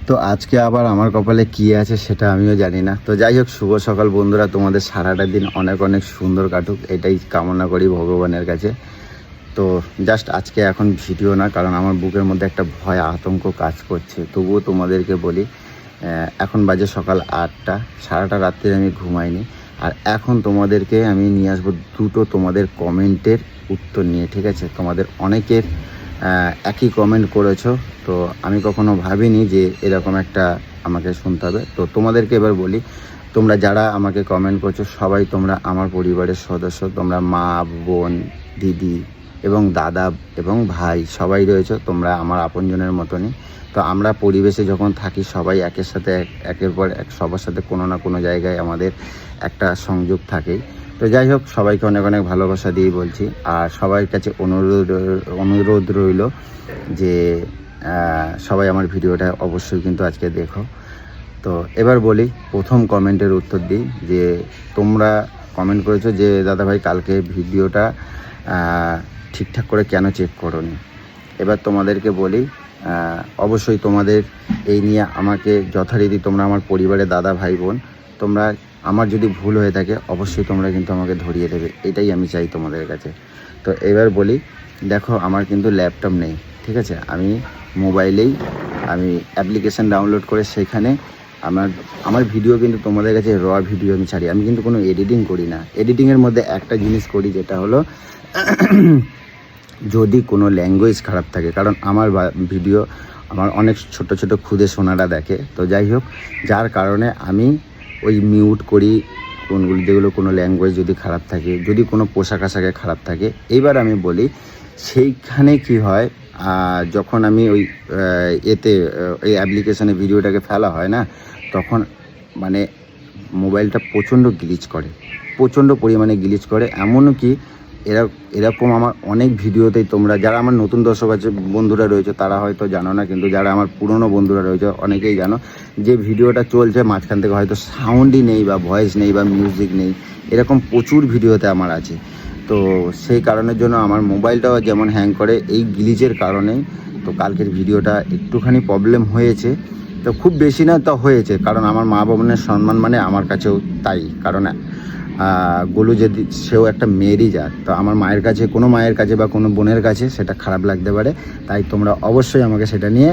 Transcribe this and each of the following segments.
তো আজকে আবার আমার কপালে কী আছে সেটা আমিও জানি না। তো যাই হোক, শুভ সকাল বন্ধুরা, তোমাদের সারাটা দিন অনেক অনেক সুন্দর কাটুক, এটাই কামনা করি ভগবানের কাছে। তো জাস্ট আজকে এখন ভিডিও না, কারণ আমার বুকের মধ্যে একটা ভয় আতঙ্ক কাজ করছে। তবুও তোমাদেরকে বলি, এখন বাজে সকাল 8টা, সারাটা রাত্রে আমি ঘুমাইনি। আর এখন তোমাদেরকে আমি নিয়ে আসবো দুটো তোমাদের কমেন্টের উত্তর নিয়ে, ঠিক আছে? তোমাদের অনেকের একই কমেন্ট করেছো, তো আমি কখনো ভাবিনি যে এরকম একটা আমাকে শুনতে হবে। তো তোমাদেরকে এবার বলি, তোমরা যারা আমাকে কমেন্ট করছো সবাই তোমরা আমার পরিবারের সদস্য। তোমরা মা, বোন, দিদি এবং দাদা এবং ভাই সবাই রয়েছে, তোমরা আমার আপনজনের মতনই। তো আমরা পরিবেশে যখন থাকি সবাই একের সাথে একের পর এক সবার সাথে কোনো না কোনো জায়গায় আমাদের একটা সংযোগ থাকেই। তো যাই হোক, সবাইকে অনেক অনেক ভালোবাসা দিয়ে বলছি। আর সবার কাছে অনুরোধ রইল যে সবাই আমার ভিডিওটা অবশ্যই কিন্তু আজকে দেখো। তো এবার বলি, প্রথম কমেন্টের উত্তর দিই যে তোমরা কমেন্ট করেছো যে দাদা ভাই কালকে ভিডিওটা ঠিকঠাক করে কেন চেক করোনি। এবার তোমাদেরকে বলি, অবশ্যই তোমাদের এই নিয়ে আমাকে যথারীতি তোমরা আমার পরিবারের দাদা ভাই বোন, তোমরা আমার যদি ভুল হয়ে থাকে অবশ্যই তোমরা কিন্তু আমাকে ধরিয়ে দেবে, এটাই আমি চাই তোমাদের কাছে। তো এবার বলি, দেখো আমার কিন্তু ল্যাপটপ নেই, ঠিক আছে? আমি মোবাইলেই আমি অ্যাপ্লিকেশান ডাউনলোড করে সেখানে আমার ভিডিও কিন্তু তোমাদের কাছে র ভিডিও আমি ছাড়ি। আমি কিন্তু কোনো এডিটিং করি না। এডিটিংয়ের মধ্যে একটা জিনিস করি, যেটা হলো যদি কোনো ল্যাঙ্গুয়েজ খারাপ থাকে, কারণ আমার ভিডিও আমার অনেক ছোট ছোট ক্ষুদে সোনারা দেখে। তো যাই হোক, যার কারণে আমি ওই মিউট করি কোনগুলো, যেগুলো কোনো ল্যাঙ্গুয়েজ যদি খারাপ থাকে, যদি কোনো পোশাক আশাকে খারাপ থাকে। এইবার আমি বলি, সেইখানে কি হয়, যখন আমি ওই ওই অ্যাপ্লিকেশানে ভিডিওটাকে ফেলা হয় না, তখন মানে মোবাইলটা প্রচণ্ড গ্লিচ করে, প্রচণ্ড পরিমাণে গ্লিচ করে। এমনকি এরকম আমার অনেক ভিডিওতেই, তোমরা যারা আমার নতুন দর্শক আছে বন্ধুরা রয়েছে তারা হয়তো জানো না, কিন্তু যারা আমার পুরনো বন্ধুরা রয়েছে অনেকেই জানো যে ভিডিওটা চলছে মাঝখান থেকে হয়তো সাউন্ডই নেই বা ভয়েস নেই বা মিউজিক নেই, এরকম প্রচুর ভিডিওতে আমার আছে। তো সেই কারণের জন্য আমার মোবাইলটাও যেমন হ্যাং করে এই গ্লিচের কারণেই। তো কালকের ভিডিওটা একটুখানি প্রবলেম হয়েছে, তো খুব বেশি না, তা হয়েছে, কারণ আমার মা বোনের সম্মান মানে আমার কাছেও তাই। কারণ গোলু যদি সেও একটা মেয়েরই জাত, তো আমার মায়ের কাছে, কোনো মায়ের কাছে বা কোনো বোনের কাছে সেটা খারাপ লাগতে পারে। তাই তোমরা অবশ্যই আমাকে সেটা নিয়ে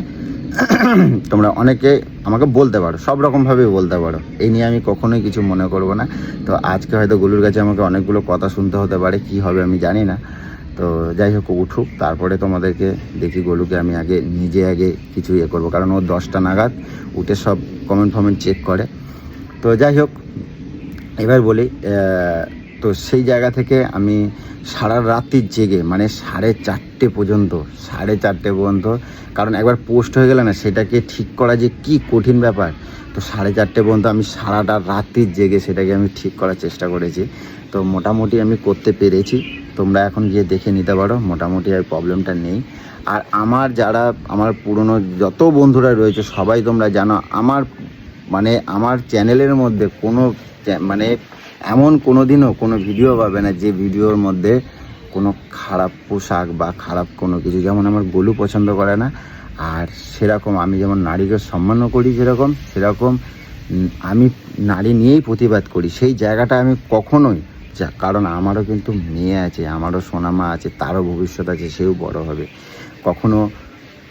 তোমরা অনেকে আমাকে বলতে পারো, সব রকমভাবেই বলতে পারো, এই নিয়ে আমি কখনোই কিছু মনে করব না। তো আজকে হয়তো গোলুর কাছে আমাকে অনেকগুলো কথা শুনতে হতে পারে, কি হবে আমি জানি না। তো যাই হোক, উঠুক, তারপরে তোমাদেরকে দেখি। গোলুকে আমি নিজে কিছু করবো, কারণ ও 10টা নাগাদ উঠে সব কমেন্ট চেক করে। তো যাই হোক, এবার বলি, তো সেই জায়গা থেকে আমি সারা রাত্রি জেগে, মানে 4:30 পর্যন্ত, 4:30 পর্যন্ত, কারণ একবার পোস্ট হয়ে গেলে না সেটাকে ঠিক করা যে কি কঠিন ব্যাপার। তো 4:30 পর্যন্ত আমি সারাটা রাত্রি জেগে সেটাকে আমি ঠিক করার চেষ্টা করেছি। তো মোটামুটি আমি করতে পেরেছি, তোমরা এখন গিয়ে দেখে নিতে পারো, মোটামুটি আর প্রবলেমটা নেই। আর আমার যারা আমার পুরনো যত বন্ধুরা রয়েছে সবাই তোমরা জানো, আমার চ্যানেলের মধ্যে মানে এমন কোনো দিনও কোনো ভিডিও পাবে না যে ভিডিওর মধ্যে কোনো খারাপ পোশাক বা খারাপ কোনো কিছু, যেমন আমার গোলু পছন্দ করে না। আর সেরকম আমি যেমন নারীকে সম্মানও করি, সেরকম আমি নারী নিয়েই প্রতিবাদ করি। সেই জায়গাটা আমি কখনোই, কারণ আমারও কিন্তু মেয়ে আছে, আমারও সোনামা আছে, তারও ভবিষ্যৎ আছে, সেও বড় হবে। কখনো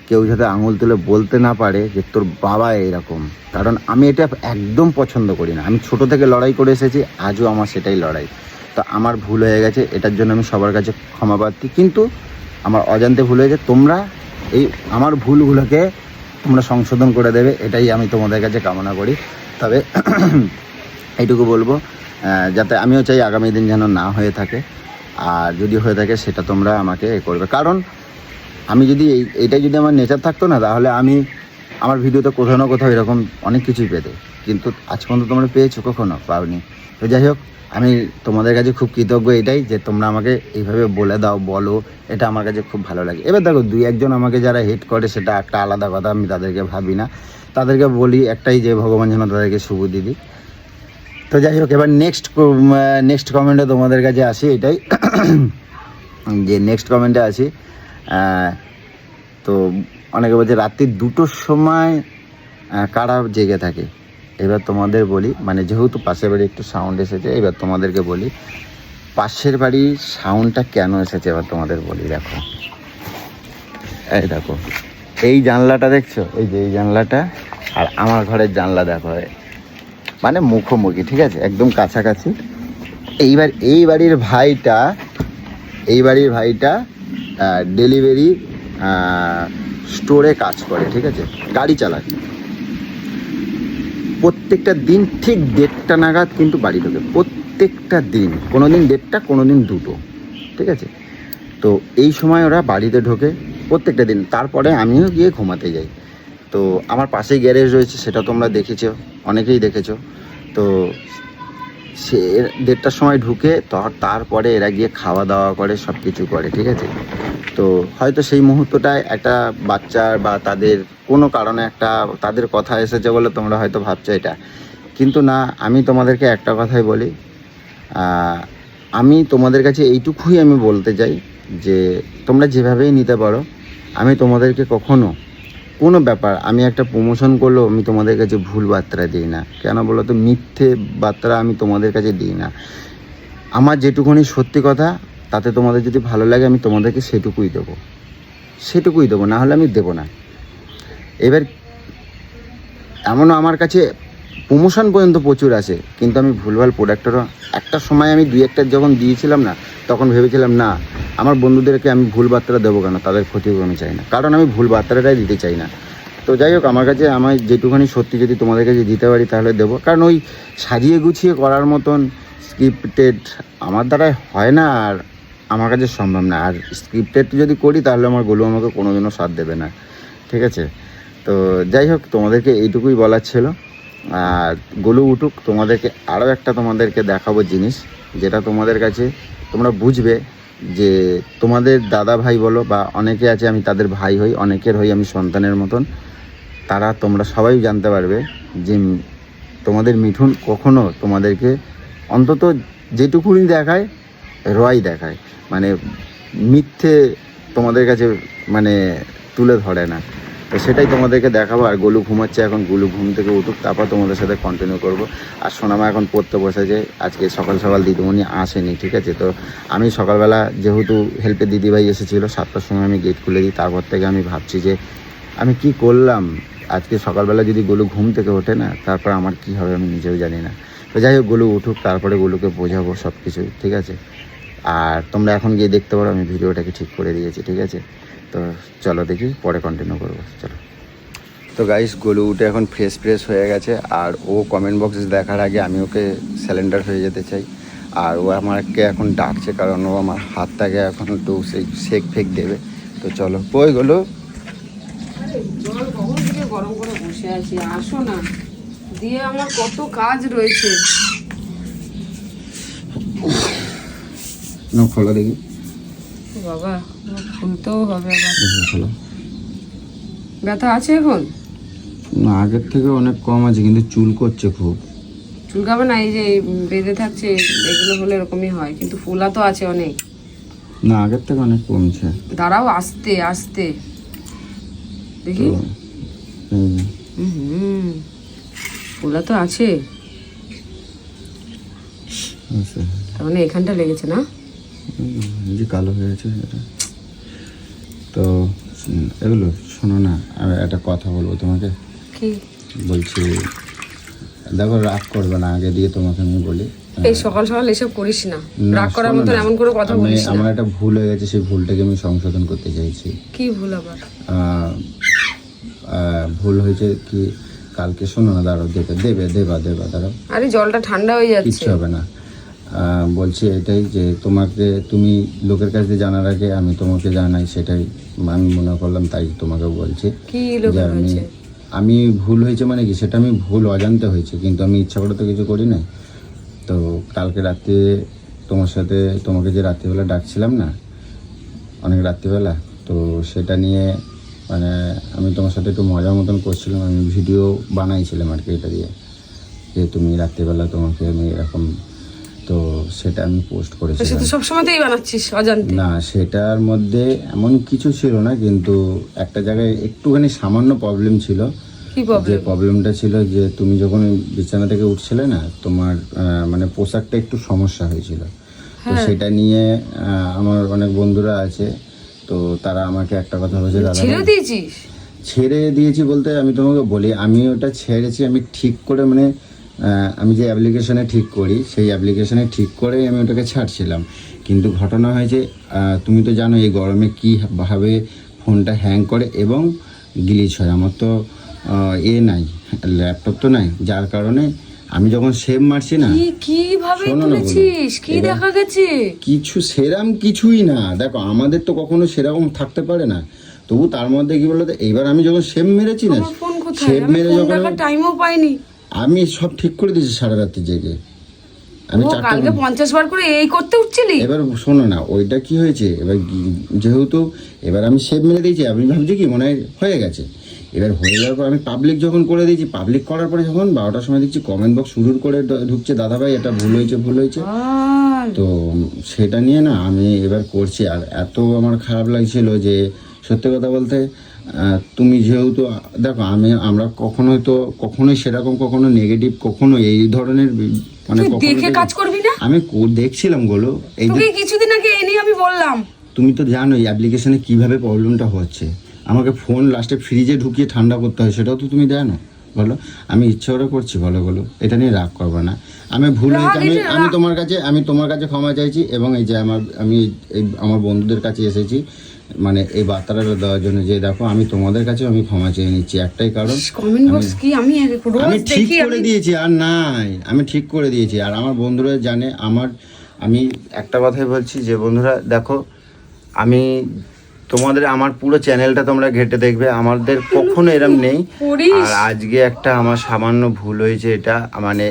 কেউ যাতে আঙুল তুলে বলতে না পারে যে তোর বাবা এরকম, কারণ আমি এটা একদম পছন্দ করি না। আমি ছোট থেকে লড়াই করে এসেছি, আজও আমার সেটাই লড়াই। তো আমার ভুল হয়ে গেছে, এটার জন্য আমি সবার কাছে ক্ষমা প্রার্থী, কিন্তু আমার অজান্তে ভুল হয়েছে। তোমরা এই আমার ভুলগুলোকে তোমরা সংশোধন করে দেবে, এটাই আমি তোমাদের কাছে কামনা করি। তবে এইটুকু বলবো, যাতে আমিও চাই আগামী দিন যেন না হয়ে থাকে, আর যদি হয়ে থাকে সেটা তোমরা আমাকে করবে। কারণ আমি যদি এইটাই যদি আমার নেচার থাকতো না, তাহলে আমি আমার ভিডিওতে কোথাও না কোথাও এরকম অনেক কিছুই পেতে, কিন্তু আজ পর্যন্ত তোমরা পেয়েছো, কখনো পাওনি। তো যাই হোক, আমি তোমাদের কাছে খুব কৃতজ্ঞ এটাই যে তোমরা আমাকে এইভাবে বলে দাও, বলো, এটা আমার কাছে খুব ভালো লাগে। এবার দেখো, 2-1 জন আমাকে যারা হেট করে সেটা একটা আলাদা কথা, আমি তাদেরকে ভাবি না, তাদেরকে বলি একটাই যে ভগবান যেন তাদেরকে শুভবুদ্ধি দিই। তো যাই হোক, এবার নেক্সট কমেন্টে তোমাদের কাছে আসি, এটাই যে নেক্সট কমেন্টে আসি। তো অনেকে বলছে রাত্রি 2টোর সময় কারা জেগে থাকে। এবার তোমাদের বলি, মানে যেহেতু পাশের বাড়ি একটু সাউন্ড এসেছে, এবার তোমাদেরকে বলি পাশের বাড়ির সাউন্ডটা কেন এসেছে। এবার তোমাদের বলি, দেখো এই দেখো এই জানলাটা দেখছো, এই যে এই জানলাটা আর আমার ঘরের জানলা দেখো, মানে মুখোমুখি, ঠিক আছে, একদম কাছাকাছি। এইবার এই বাড়ির ভাইটা ডেলিভারি স্টোরে কাজ করে, ঠিক আছে, গাড়ি চালায়। প্রত্যেকটা দিন ঠিক 1:30 নাগাদ কিন্তু বাড়ি ঢোকে, প্রত্যেকটা দিন, কোনো দিন 1:30, কোনো দিন 2টো, ঠিক আছে। তো এই সময় ওরা বাড়িতে ঢোকে প্রত্যেকটা দিন। তারপরে আমিও গিয়ে ঘুমাতে যাই। তো আমার পাশেই গ্যারেজ রয়েছে, সেটা তোমরা দেখেছো, অনেকেই দেখেছো। তো সে 1:30টার সময় ঢুকে, তারপরে এরা গিয়ে খাওয়া দাওয়া করে, সব কিছু করে, ঠিক আছে। তো হয়তো সেই মুহূর্তটায় একটা বাচ্চার বা তাদের কোনো কারণে একটা তাদের কথা এসেছে বলে তোমরা হয়তো ভাবছো এটা, কিন্তু না, আমি তোমাদেরকে একটা কথাই বলি, আমি তোমাদের কাছে এইটুকুই আমি বলতে চাই যে তোমরা যেভাবেই নিতে পারো, আমি তোমাদেরকে কখনো কোনো ব্যাপার, আমি একটা প্রমোশন করলেও আমি তোমাদের কাছে ভুল বার্তা দিই না। কেন বলো তো, মিথ্যে বার্তা আমি তোমাদের কাছে দিই না। আমার যেটুকুনি সত্যি কথা, তাতে তোমাদের যদি ভালো লাগে আমি তোমাদেরকে সেটুকুই দেবো, না হলে আমি দেবো না। এবার এমনও আমার কাছে প্রমোশন পর্যন্ত প্রচুর আসে, কিন্তু আমি ভুলভাল প্রোডাক্টেরও একটা সময় আমি 2-1টা যখন দিয়েছিলাম না, তখন ভেবেছিলাম না, আমার বন্ধুদেরকে আমি ভুল বার্তাটা দেবো কেন, তাদের ক্ষতি আমি চাই না, কারণ আমি ভুল বার্তাটাই দিতে চাই না। তো যাই হোক, আমার কাছে আমার যেটুখানি সত্যি যদি তোমাদের কাছে দিতে পারি তাহলে দেবো, কারণ ওই সাজিয়ে গুছিয়ে করার মতন স্ক্রিপ্টেড আমার দ্বারাই হয় না, আর আমার কাছে সম্ভব না। আর স্ক্রিপ্টেড যদি করি তাহলে আমার গোলু আমাকে কোনোদিনও সাথ দেবে না, ঠিক আছে। তো যাই হোক, তোমাদেরকে এইটুকুই বলার ছিল। আর গোলু উঠুক, তোমাদেরকে আরও একটা তোমাদেরকে দেখাবো জিনিস, যেটা তোমাদের কাছে তোমরা বুঝবে যে তোমাদের দাদা ভাই বলো বা অনেকে আছে, আমি তাদের ভাই হই, অনেকের হই আমি সন্তানের মতন, তারা তোমরা সবাই জানতে পারবে যে তোমাদের মিঠুন কখনো তোমাদেরকে অন্তত যেটুকুনি দেখায় রয় দেখায়, মানে মিথ্যে তোমাদের কাছে মানে তুলে ধরে না। তো সেটাই তোমাদেরকে দেখাবো। আর গোলু ঘুমাচ্ছে এখন, গোলু ঘুম থেকে উঠুক, তারপর তোমাদের সাথে কন্টিনিউ করব। আর সোনামা এখন পড়তে বসেছে, আজকে সকাল সকাল দিদিমণি আসেনি, ঠিক আছে। তো আমি সকালবেলা যেহেতু হেল্পে দিদিভাই এসেছিলো, 7টার সময় আমি গেট খুলে দিই, তারপর থেকে আমি ভাবছি যে আমি কি করলাম আজকে সকালবেলা, যদি গোলু ঘুম থেকে ওঠে না, তারপর আমার কি হবে আমি নিজেও জানি না। তো যাই হোক, গোলু উঠুক, তারপরে গোলুকে বোঝাবো সব কিছুই, ঠিক আছে। আর তোমরা এখন গিয়ে দেখতে পারো আমি ভিডিওটাকে ঠিক করে দিয়েছি, ঠিক আছে। তো চলো দেখি, পরে কন্টিনিউ করবো, চলো। তো গাইস, গোলু উঠে এখন ফ্রেশ হয়ে গেছে, আর ও কমেন্ট বক্স দেখার আগে আমি ওকে স্যালেন্ডার হয়ে যেতে চাই। আর ও আমাকে এখন ডাকছে, কারণ ও আমার হাতটাকে এখন একটু সেই শেক ফেক দেবে। তো চলো, কই গোলু? জল কখন থেকে গরম করে বসে আছি, আসো না, দিয়ে আমার কত কাজ রয়েছে। না, খোলা দেখি বাবা, খুলতেও হবে আবার। খোলা। ব্যথা আছে এখন? না, আগের থেকে অনেক কম আছে, কিন্তু চুল করছে খুব। চুলকাবে না, এই যে বেঁধে থাকছে, এগুলো হলে এরকমই হয়, কিন্তু ফোলা তো আছে অনেক। না, আগের থেকে অনেক কমছে। দাঁড়াও, আস্তে আস্তে দেখি। ফোলা তো আছে, তার মানে এখানটা লেগেছে না, যে কালো হয়েছে এটা। তো এগুলো শোনো না, আমি একটা কথা বলবো তোমাকে। কি বলছি, দেখো, রাগ করবে না, আগে দিয়ে তোমাকে আমি বলি, এই সকাল সকাল এসব করিস না, রাগ করার মতন এমন করে কথা বলিস না। আমার একটা ভুল হয়ে গেছে, সেই ভুলটাকে আমি সংশোধন করতে চাইছি। কি ভুল আবার? ভুল হয়েছে কি, কালকে শোনো না, দাঁড়াও, দেবা দাঁড়াও। আরে জলটা ঠান্ডা হয়ে যাচ্ছে। কিচ্ছু হবে না। বলছি এটাই যে তুমি লোকের কাছে জানার আগে আমি তোমাকে জানাই, সেটাই আমি মনে করলাম, তাই তোমাকে বলছি। কি লোকের কাছে? আমি ভুল হয়েছে মানে কি, সেটা আমি ভুল অজান্তে হয়েছে, কিন্তু আমি ইচ্ছা করে তো কিছু করি না। তো কালকে রাতে তোমাকে যে রাত্রিবেলা ডাকছিলাম না, অনেক রাত্রিবেলা, তো সেটা নিয়ে মানে আমি তোমার সাথে একটু মজার মতন করছিলাম, আমি ভিডিও বানাইছিলাম আর কি, এটা দিয়ে, যে তুমি রাত্রিবেলা তোমাকে আমি এরকম, তো সেটা আমি পোস্ট করেছিলাম। সেটা সবসময়তেই বানাচ্ছিস অজান্তে? না, সেটার মধ্যে এমন কিছু ছিল না, কিন্তু একটা জায়গায় একটুখানি সামান্য প্রবলেম ছিল, কি যে প্রবলেম? প্রবলেমটা ছিল যে তুমি যখন বিছানা থেকে উঠছিলে না, তোমার মানে পোশাকটা একটু সমস্যা হয়েছিল। তো হ্যাঁ। সেটা নিয়ে আমার অনেক বন্ধুরা আছে, তো তারা আমাকে একটা কথা বলেছে, দাদা ছেড়ে ভাই, দিয়েছিস? ছেড়ে দিয়েছি বলতে আমি তোমাকে বলি, আমি ওটা ছেড়েছি আমি ঠিক করে, মানে আমি যে অ্যাপ্লিকেশনে ঠিক করি সেই অ্যাপ্লিকেশনে ঠিক করেই আমি ওটাকে ছাড়ছিলাম। কিন্তু ঘটনা হয়েছে, তুমি তো জানো এই গরমে কীভাবে ফোনটা হ্যাং করে এবং গ্লিচ হয়। আমার তো নাই, ল্যাপটপ তো নাই, যার কারণে আমি যখন সেভ মারছি না, কিভাবে শোনো না তুলেছিস? বলো। কি এবার দেখা গেছে? কিছু সেরাম কিছুই না, দেখো আমাদের তো কখনো সেরকম থাকতে পারে না, তবু তার মধ্যে কি বলতো, এইবার আমি যখন সেভ মেরেছি না, আমার ফোন কোথায়? সেভ আমি মেরে ফোন যখন দেখার টাইমও পাইনি। আমি সব ঠিক করে দিয়েছি সারা রাত্রি জেগে। আমি ও কালকে 50 বার করে এই করতে উঠছিলি? এবার শোনো না, ওইটা কি হয়েছে, এবার যেহেতু এবার আমি সেভ মেরে দিয়েছি, আমি ভাবছি কি মনে হয় হয়ে গেছে। এবার হয়ে যাওয়ার পর আমি পাবলিক যখন করে দিয়েছি, পাবলিক করার পরে যখন 12টার সময় দেখছি কমেন্ট বক্স শুরু করে ঢুকছে, দাদা ভাই এটা ভুল হয়েছে ভুল হয়েছে। তো সেটা নিয়ে না আমি এবার করছি, আর এত আমার খারাপ লাগছিল যে সত্যি কথা বলতে, তুমি যেহেতু দেখো আমরা কখনোই সেরকম কখনো নেগেটিভ কখনো এই ধরনের মানে তুই কখনো দেখে কাজ করবি না? আমি দেখছিলাম গোলো, এই যে তোকে কিছুদিন আগে এই নিয়ে আমি বললাম। তুমি তো জানো এই অ্যাপ্লিকেশনে কিভাবে প্রবলেমটা হচ্ছে, আমাকে ফোন লাস্টে ফ্রিজে ঢুকিয়ে ঠান্ডা করতে হয়, সেটাও তো তুমি জানো। বলো আমি ইচ্ছা করে করছি, বলো এটা নিয়ে রাগ করবে না। আমি ভুল হয়েছে, আমি তোমার কাছে ক্ষমা চাইছি, এবং এই যে আমি আমার বন্ধুদের কাছে এসেছি মানে এই বার্তাটা দেওয়ার জন্য, যে দেখো আমি তোমাদের কাছেও আমি ক্ষমা চেয়ে নিচ্ছি, একটাই কারণ কমেন্ট বক্স কি আমি আমি রোজ ঠিক দেখি। করে দিয়েছি, আর নাই আমি ঠিক করে দিয়েছি, আর আমার বন্ধুরা জানে আমি একটা কথাই বলছি যে বন্ধুরা দেখো, আমি তোমাদের আমার পুরো চ্যানেলটা তোমরা ঘেটে দেখবে, আমাদের কখনো এরম নেই। আর আজকে একটা আমার সামান্য ভুল হয়েছে, এটা মানে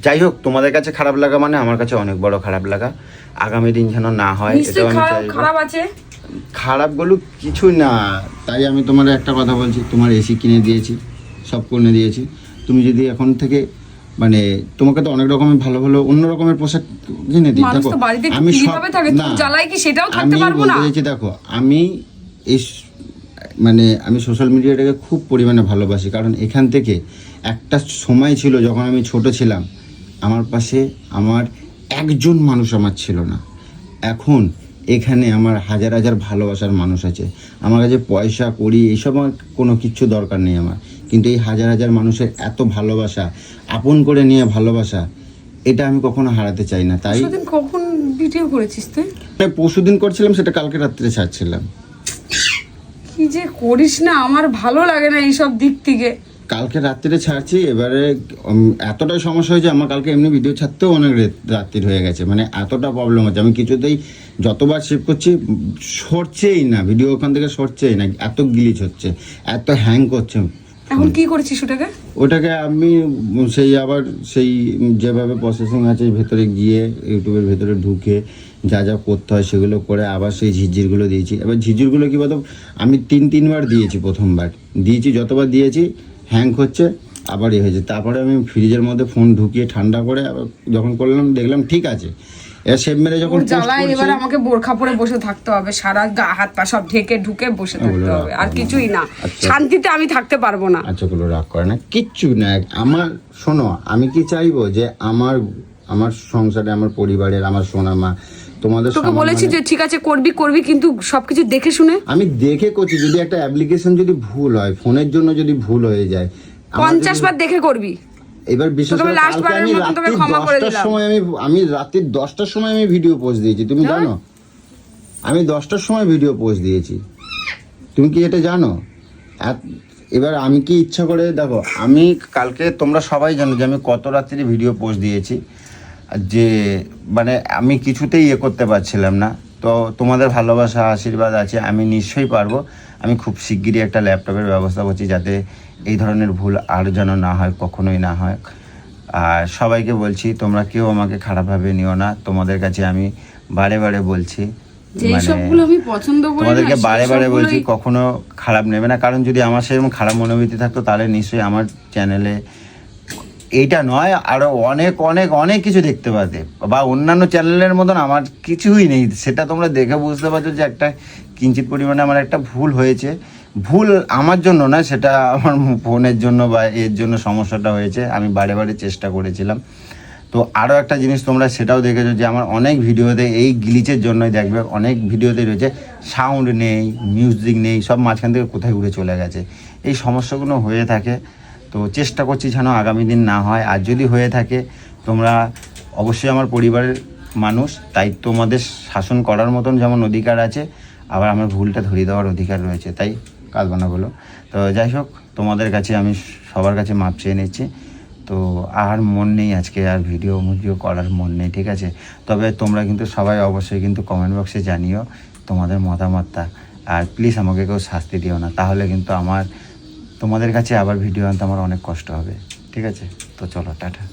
যাই হোক, তোমাদের কাছে খারাপ লাগা মানে আমার কাছে অনেক বড় খারাপ লাগা, আগামী দিন যেন না হয় এটাও আমি চাইবো। খারাপ আছে? খারাপগুলো কিছুই না, তাই আমি তোমার একটা কথা বলছি, তোমার এসি কিনে দিয়েছি, সব কিনে দিয়েছি, তুমি যদি এখন থেকে মানে তোমাকে তো অনেক রকমের ভালো ভালো অন্য রকমের পোশাক কিনে দিই, দেখো আমি বলতে চাইছি, দেখো আমি এই মানে আমি সোশ্যাল মিডিয়াটাকে খুব পরিমাণে ভালোবাসি, কারণ এখান থেকে একটা সময় ছিল যখন আমি ছোট ছিলাম, আমার পাশে আমার একজন মানুষ আমার ছিল না, এখন এখানে আমার হাজার হাজার ভালোবাসার মানুষ আছে। আমার কাছে পয়সা করি এইসব আমার কোনো কিচ্ছু দরকার নেই আমার, কিন্তু এই হাজার হাজার মানুষের এত ভালোবাসা, আপন করে নিয়ে ভালোবাসা, এটা আমি কখনো হারাতে চাই না। তাই কখন ভিডিও করেছিস তুই? পরশুদিন করছিলাম, সেটা কালকে রাত্রে ছাড়ছিলাম। কি যে করিস না, আমার ভালো লাগে না এইসব দিক থেকে। কালকে রাত্রিরে ছাড়ছি, এবারে এতটাই সমস্যা হয়েছে আমার, কালকে এমনি ভিডিও ছাড়তেও অনেক রাত্রির হয়ে গেছে, মানে এতটা প্রবলেম হচ্ছে, আমি কিছুতেই যতবার সেভ করছি সরছেই না, ভিডিও ওখান থেকে সরছেই না, এত গ্লিচ হচ্ছে, এত হ্যাং করছে। এখন কি করেছিস ওটাকে আমি সেই যেভাবে প্রসেসিং আছে ভেতরে গিয়ে ইউটিউবের ভেতরে ঢুকে যা যা করতে হয় সেগুলো করে আবার সেই ঝিরঝিরগুলো দিয়েছি। এবার ঝিরঝিরগুলো কী বলতো, আমি তিনবার দিয়েছি, প্রথমবার দিয়েছি, যতবার দিয়েছি হ্যাং হচ্ছে, আবার হয়েছে, তারপরে আমি ফ্রিজের মধ্যে ফোন ঢুকিয়ে ঠান্ডা করে আবার যখন করলাম দেখলাম ঠিক আছে। এবার সেভ মেরে যখন এবার আমাকে বোরখা পরে বসে থাকতে হবে, সারা গা হাত পা সব ঢেকে ঢুকে বসে থাকতে হবে, আর কিছুই না, শান্তিতে আমি থাকতে পারবো না। আচ্ছা গুলো রাগ করে না, কিচ্ছু না। আমার শোনো, আমি কি চাইবো যে আমার সংসারে, আমার পরিবারের, আমার সোনা মা, তোমাদের তোকে বলেছি যে ঠিক আছে করবি, কিন্তু সবকিছু দেখে শুনে। আমি দেখে করছি, যদি একটা অ্যাপ্লিকেশন যদি ভুল হয়, ফোনের জন্য যদি ভুল হয়ে যায়, 50 বার দেখে করবি। এবার বিশেষ করে আমি রাত্রি 10টার সময় আমি ভিডিও পোস্ট দিয়েছি, তুমি জানো? আমি 10টার সময় ভিডিও পোস্ট দিয়েছি, তুমি কি এটা জানো? এবার আমি কি ইচ্ছা করে, দেখো আমি কালকে তোমরা সবাই জানো যে আমি কত রাত্রি ভিডিও পোস্ট দিয়েছি, যে মানে আমি কিছুতেই করতে পারছিলাম না। তো তোমাদের ভালোবাসা আশীর্বাদ আছে, আমি নিশ্চয়ই পারবো। আমি খুব শিগগিরই একটা ল্যাপটপের ব্যবস্থা করছি, যাতে এই ধরনের ভুল আর যেন না হয়, কখনোই না হয়। আর সবাইকে বলছি, তোমরা কেউ আমাকে খারাপভাবে নিও না, তোমাদের কাছে আমি বারে বারে বলছি, তোমাদেরকে বারে বারে বলছি, কখনো খারাপ নেবে না, কারণ যদি আমার সেরকম খারাপ মনোভূতি থাকতো তাহলে নিশ্চয়ই আমার চ্যানেলে এইটা নয় আরো অনেক অনেক অনেক কিছু দেখতে পাতে, বা অন্যান্য চ্যানেলের মতন আমার কিছুই নেই, সেটা তোমরা দেখে বুঝতে পারছো যে একটা কিঞ্চিত পরিমাণে আমার একটা ভুল হয়েছে, ভুল আমার জন্য না, সেটা আমার ফোনের জন্য বা এর জন্য সমস্যাটা হয়েছে। আমি বারে বারে চেষ্টা করেছিলাম। তো আরও একটা জিনিস তোমরা সেটাও দেখেছো যে আমার অনেক ভিডিওতে এই গ্লিচের জন্যই দেখবে, অনেক ভিডিওতে রয়েছে সাউন্ড নেই, মিউজিক নেই, সব মাঝখান থেকে কোথায় উড়ে চলে গেছে। এই সমস্যাগুলো হয়ে থাকে। তো চেষ্টা করছি যেন আগামী দিন না হয়। আর যদি হয়ে থাকে, তোমরা অবশ্যই আমার পরিবারের মানুষ, তাই তোমাদের শাসন করার মতন যেমন অধিকার আছে, আবার আমার ভুলটা ধরিয়ে দেওয়ার অধিকার রয়েছে। তাই কাঁদবো না বলো। তো যাই হোক, তোমাদের কাছে আমি সবার কাছে মাপ চেয়ে নিচ্ছি। তো আর মন নেই আজকে, আর ভিডিও করার মন নেই, ঠিক আছে? তবে তোমরা কিন্তু সবাই অবশ্যই কিন্তু কমেন্ট বক্সে জানিও তোমাদের মতামতটা। আর প্লিজ আমাকে কেউ শাস্তি দিও না, তাহলে কিন্তু তোমাদের কাছে আবার ভিডিও আনতে আমার অনেক কষ্ট হবে, ঠিক আছে? তো চলো, টাটা।